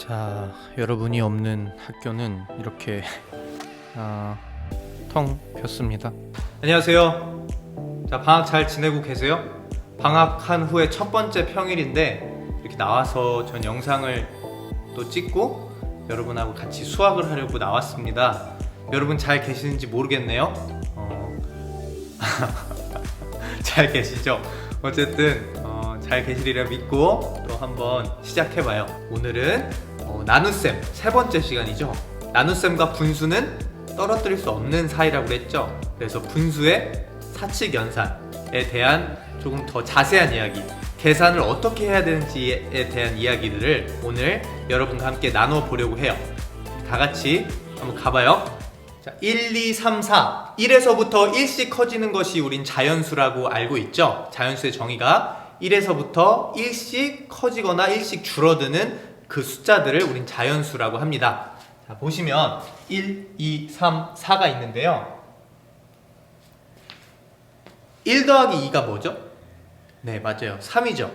자, 여러분이 없는 학교는 이렇게 텅 폈습니다. 안녕하세요. 자, 방학 잘 지내고 계세요? 방학한 후에 첫 번째 평일인데 이렇게 나와서 전 영상을 또 찍고 여러분하고 같이 수학을 하려고 나왔습니다. 여러분 잘 계시는지 모르겠네요. 잘 계시죠? 어쨌든 잘 계시리라 믿고 또 한번 시작해봐요. 오늘은 나눗셈 세 번째 시간이죠. 나눗셈과 분수는 떨어뜨릴 수 없는 사이라고 했죠. 그래서 분수의 사칙 연산에 대한 조금 더 자세한 이야기, 계산을 어떻게 해야 되는지에 대한 이야기들을 오늘 여러분과 함께 나누어 보려고 해요. 다 같이 한번 가봐요. 자, 1, 2, 3, 4 1에서부터 1씩 커지는 것이 우린 자연수라고 알고 있죠. 자연수의 정의가 1에서부터 1씩 커지거나 1씩 줄어드는 그 숫자들을 우린 자연수라고 합니다. 자, 보시면 1, 2, 3, 4가 있는데요. 1 더하기 2가 뭐죠? 네, 맞아요. 3이죠.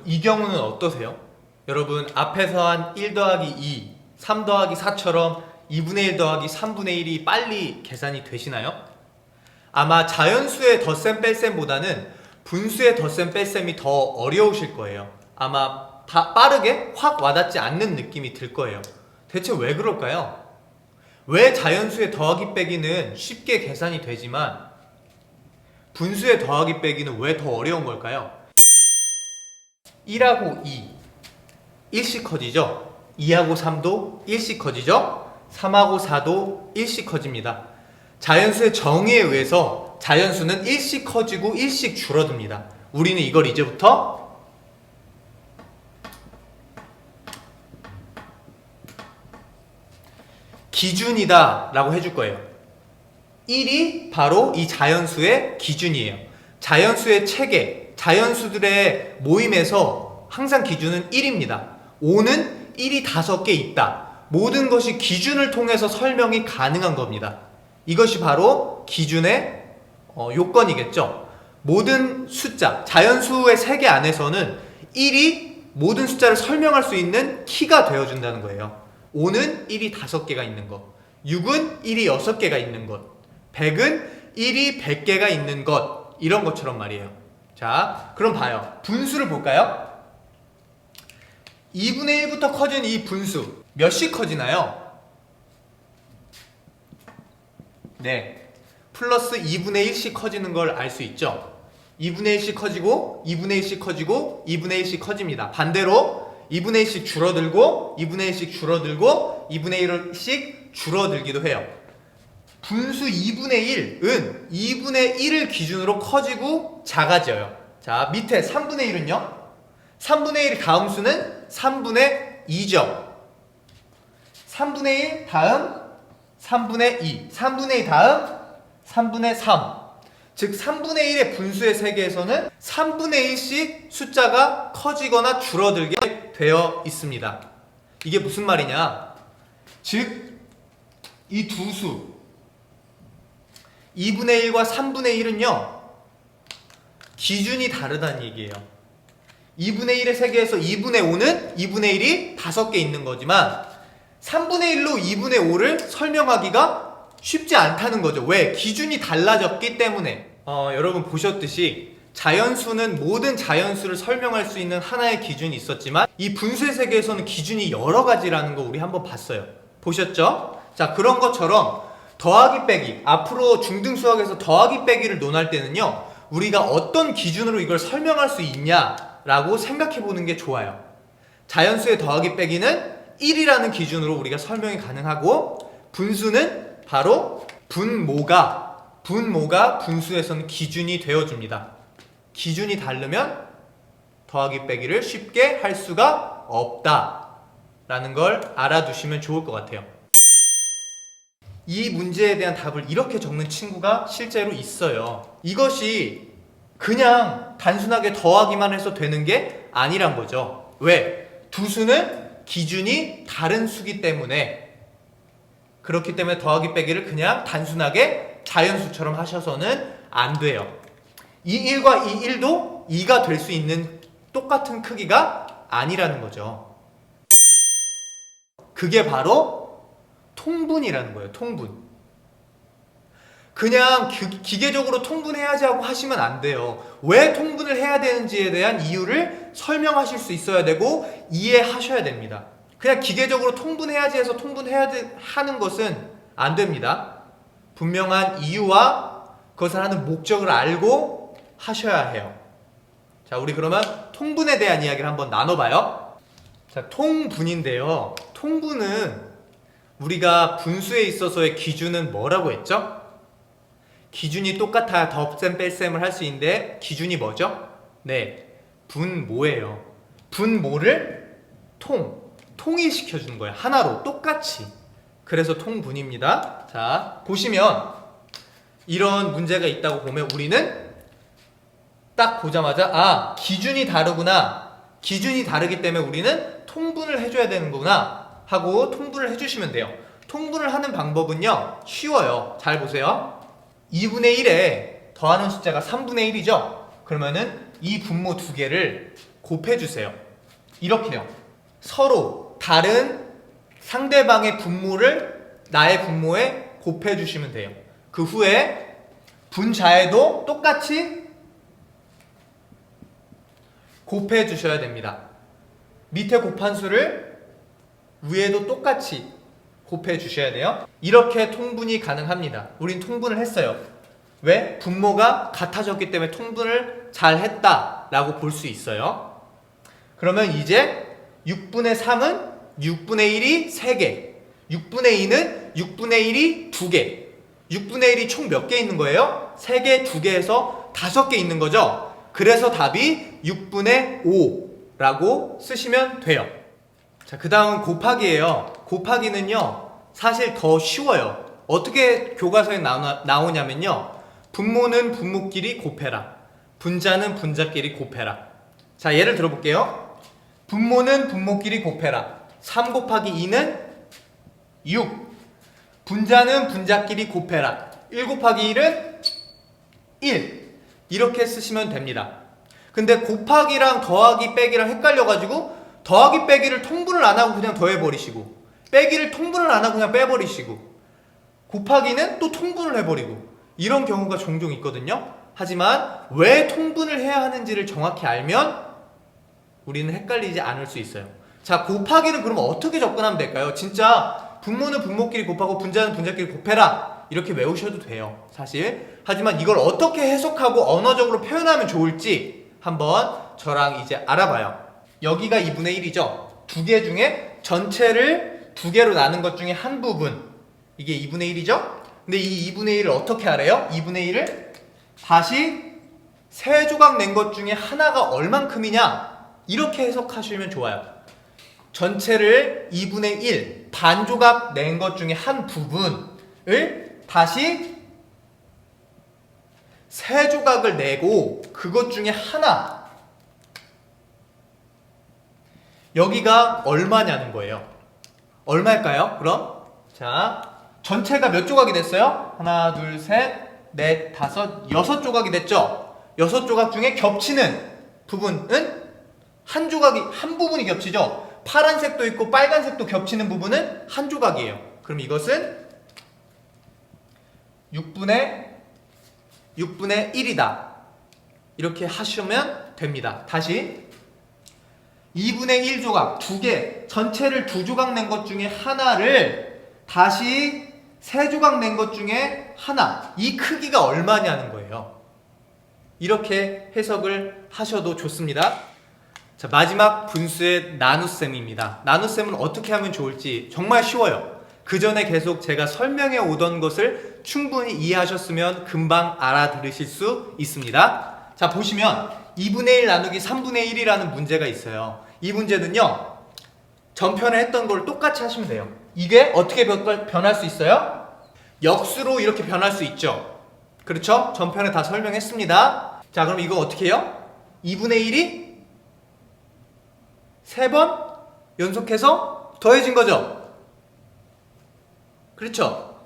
이 경우는 어떠세요? 여러분, 앞에서 한 1 더하기 2, 3 더하기 4처럼 2분의 1 더하기 3분의 1이 빨리 계산이 되시나요? 아마 자연수의 덧셈 뺄셈보다는 분수의 덧셈 뺄셈이 더 어려우실 거예요. 아마 다 빠르게 확 와닿지 않는 느낌이 들 거예요. 대체 왜 그럴까요? 왜 자연수의 더하기 빼기는 쉽게 계산이 되지만 분수의 더하기 빼기는 왜 더 어려운 걸까요? 1하고 2, 1씩 커지죠? 2하고 3도 1씩 커지죠? 3하고 4도 1씩 커집니다. 자연수의 정의에 의해서 자연수는 1씩 커지고 1씩 줄어듭니다. 우리는 이걸 이제부터 기준이다 라고 해줄 거예요. 1이 바로 이 자연수의 기준이에요. 자연수의 체계, 자연수들의 모임에서 항상 기준은 1입니다. 5는 1이 5개 있다. 모든 것이 기준을 통해서 설명이 가능한 겁니다. 이것이 바로 기준의 요건이겠죠. 모든 숫자, 자연수의 세계 안에서는 1이 모든 숫자를 설명할 수 있는 키가 되어준다는 거예요. 5는 1이 5개가 있는 것, 6은 1이 6개가 있는 것, 100은 1이 100개가 있는 것, 이런 것처럼 말이에요. 자, 그럼 봐요. 분수를 볼까요? 2분의 1부터 커진 이 분수 몇씩 커지나요? 네, 플러스 2분의 1씩 커지는 걸 알 수 있죠. 2분의 1씩 커지고 2분의 1씩 커지고 2분의 1씩 커집니다. 반대로 2분의 1씩 줄어들고 2분의 1씩 줄어들고 2분의 1씩 줄어들기도 해요. 분수 2분의 1은 2분의 1을 기준으로 커지고 작아져요. 자, 밑에 3분의 1은요? 3분의 1 다음 수는 3분의 2죠. 3분의 1 다음 3분의 2, 3분의 2 다음 3분의 3. 즉 3분의 1의 분수의 세계에서는 3분의 1씩 숫자가 커지거나 줄어들게 되어 있습니다. 이게 무슨 말이냐? 즉 이 두 수 2분의 1과 3분의 1은요 기준이 다르다는 얘기예요. 2분의 1의 세계에서 2분의 5는 2분의 1이 5개 있는 거지만 3분의 1로 2분의 5를 설명하기가 쉽지 않다는 거죠. 왜? 기준이 달라졌기 때문에. 여러분 보셨듯이 자연수는 모든 자연수를 설명할 수 있는 하나의 기준이 있었지만 이 분수의 세계에서는 기준이 여러 가지라는 거 우리 한번 봤어요. 보셨죠? 자, 그런 것처럼 더하기 빼기, 앞으로 중등수학에서 더하기 빼기를 논할 때는요 우리가 어떤 기준으로 이걸 설명할 수 있냐라고 생각해 보는 게 좋아요. 자연수의 더하기 빼기는 1이라는 기준으로 우리가 설명이 가능하고 분수는 바로 분모가 분수에서는 기준이 되어줍니다. 기준이 다르면 더하기 빼기를 쉽게 할 수가 없다라는 걸 알아두시면 좋을 것 같아요. 이 문제에 대한 답을 이렇게 적는 친구가 실제로 있어요. 이것이 그냥 단순하게 더하기만 해서 되는 게 아니란 거죠. 왜? 두 수는 기준이 다른 수기 때문에, 그렇기 때문에 더하기 빼기를 그냥 단순하게 자연수처럼 하셔서는 안 돼요. 이 1과 이 1도 2가 될 수 있는 똑같은 크기가 아니라는 거죠. 그게 바로 통분이라는 거예요. 통분. 그냥 기계적으로 통분해야지 하고 하시면 안 돼요. 왜 통분을 해야 되는지에 대한 이유를 설명하실 수 있어야 되고 이해하셔야 됩니다. 그냥 기계적으로 통분해야지 해서 하는 것은 안 됩니다. 분명한 이유와 그것을 하는 목적을 알고 하셔야 해요. 자, 우리 그러면 통분에 대한 이야기를 한번 나눠봐요. 자, 통분인데요. 통분은 우리가 분수에 있어서의 기준은 뭐라고 했죠? 기준이 똑같아야 덧셈 뺄셈을 할 수 있는데 기준이 뭐죠? 네, 분모예요. 분모를 통일시켜주는 거예요. 하나로 똑같이. 그래서 통분입니다. 자, 보시면 이런 문제가 있다고 보면 우리는 딱 보자마자 기준이 다르구나. 기준이 다르기 때문에 우리는 통분을 해줘야 되는구나 하고 통분을 해주시면 돼요. 통분을 하는 방법은요, 쉬워요. 잘 보세요. 2분의 1에 더하는 숫자가 3분의 1이죠? 그러면은 이 분모 두 개를 곱해주세요. 이렇게요. 서로 다른 상대방의 분모를 나의 분모에 곱해주시면 돼요. 그 후에 분자에도 똑같이 곱해주셔야 됩니다. 밑에 곱한 수를 위에도 똑같이 곱해주셔야 돼요. 이렇게 통분이 가능합니다. 우린 통분을 했어요. 왜? 분모가 같아졌기 때문에 통분을 잘 했다라고 볼 수 있어요. 그러면 이제 6분의 3은 6분의 1이 3개, 6분의 2는 6분의 1이 2개, 6분의 1이 총 몇 개 있는 거예요? 3개, 2개에서 5개 있는 거죠? 그래서 답이 6분의 5라고 쓰시면 돼요. 자, 그 다음은 곱하기예요. 곱하기는요, 사실 더 쉬워요. 어떻게 교과서에 나오냐면요, 분모는 분모끼리 곱해라, 분자는 분자끼리 곱해라. 자, 예를 들어볼게요. 분모는 분모끼리 곱해라. 3 곱하기 2는 6. 분자는 분자끼리 곱해라. 1 곱하기 1은 1. 이렇게 쓰시면 됩니다. 근데 곱하기랑 더하기 빼기랑 헷갈려가지고 더하기 빼기를 통분을 안 하고 그냥 더해버리시고, 빼기를 통분을 안 하고 그냥 빼버리시고, 곱하기는 또 통분을 해버리고, 이런 경우가 종종 있거든요. 하지만 왜 통분을 해야 하는지를 정확히 알면 우리는 헷갈리지 않을 수 있어요. 자, 곱하기는 그러면 어떻게 접근하면 될까요? 진짜 분모는 분모끼리 곱하고 분자는 분자끼리 곱해라, 이렇게 외우셔도 돼요, 사실. 하지만 이걸 어떻게 해석하고 언어적으로 표현하면 좋을지 한번 저랑 이제 알아봐요. 여기가 2분의 1이죠. 두 개 중에 전체를 두 개로 나눈 것 중에 한 부분, 이게 2분의 1이죠. 근데 이 2분의 1을 어떻게 하래요? 2분의 1을 다시 세 조각 낸 것 중에 하나가 얼만큼이냐, 이렇게 해석하시면 좋아요. 전체를 2분의 1 반 조각 낸 것 중에 한 부분을 다시 세 조각을 내고 그것 중에 하나, 여기가 얼마냐는 거예요. 얼마일까요? 그럼 자, 전체가 몇 조각이 됐어요? 하나, 둘, 셋, 넷, 다섯, 6조각이 됐죠? 6조각 중에 겹치는 부분은 한 부분이 겹치죠? 파란색도 있고 빨간색도 겹치는 부분은 한 조각이에요. 그럼 이것은 6분의 1이다. 이렇게 하시면 됩니다. 다시 2분의 1조각, 두 개, 전체를 두 조각 낸 것 중에 하나를 다시 세 조각 낸 것 중에 하나, 이 크기가 얼마냐는 거예요. 이렇게 해석을 하셔도 좋습니다. 자, 마지막 분수의 나눗셈입니다. 나눗셈은 어떻게 하면 좋을지 정말 쉬워요. 그 전에 계속 제가 설명해 오던 것을 충분히 이해하셨으면 금방 알아들으실 수 있습니다. 자, 보시면 2분의 1 나누기 3분의 1이라는 문제가 있어요. 이 문제는요, 전편에 했던 걸 똑같이 하시면 돼요. 이게 어떻게 변할 수 있어요? 역수로 이렇게 변할 수 있죠. 그렇죠? 전편에 다 설명했습니다. 자, 그럼 이거 어떻게 해요? 2분의 1이 3번 연속해서 더해진 거죠. 그렇죠?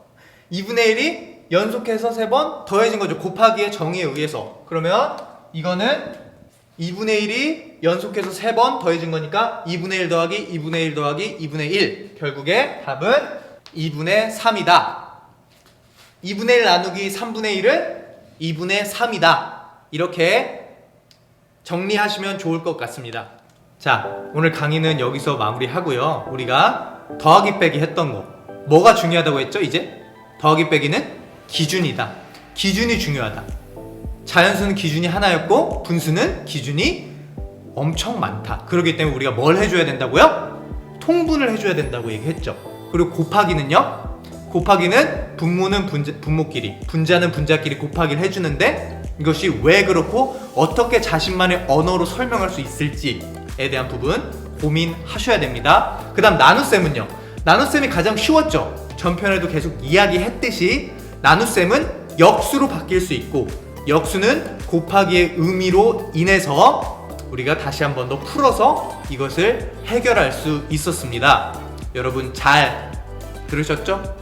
2분의 1이 연속해서 3번 더해진 거죠. 곱하기의 정의에 의해서. 그러면 이거는 2분의 1이 연속해서 3번 더해진 거니까 2분의 1 더하기 2분의 1 더하기 2분의 1. 결국에 답은 2분의 3이다. 2분의 1 나누기 3분의 1은 2분의 3이다. 이렇게 정리하시면 좋을 것 같습니다. 자, 오늘 강의는 여기서 마무리하고요. 우리가 더하기 빼기 했던 거 뭐가 중요하다고 했죠? 이제 더하기 빼기는 기준이다. 기준이 중요하다. 자연수는 기준이 하나였고 분수는 기준이 엄청 많다. 그렇기 때문에 우리가 뭘 해줘야 된다고요? 통분을 해줘야 된다고 얘기했죠. 그리고 곱하기는요? 곱하기는 분모는 분모끼리, 분자는 분자끼리 곱하기를 해주는데 이것이 왜 그렇고 어떻게 자신만의 언어로 설명할 수 있을지에 대한 부분 고민하셔야 됩니다. 그 다음 나눗셈은요? 나눗셈이 가장 쉬웠죠. 전편에도 계속 이야기했듯이 나눗셈은 역수로 바뀔 수 있고 역수는 곱하기의 의미로 인해서 우리가 다시 한 번 더 풀어서 이것을 해결할 수 있었습니다. 여러분 잘 들으셨죠?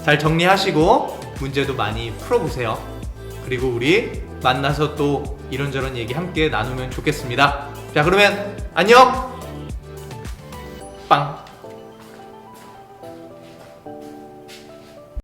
잘 정리하시고 문제도 많이 풀어보세요. 그리고 우리 만나서 또 이런저런 얘기 함께 나누면 좋겠습니다. 자, 그러면 안녕! 빵!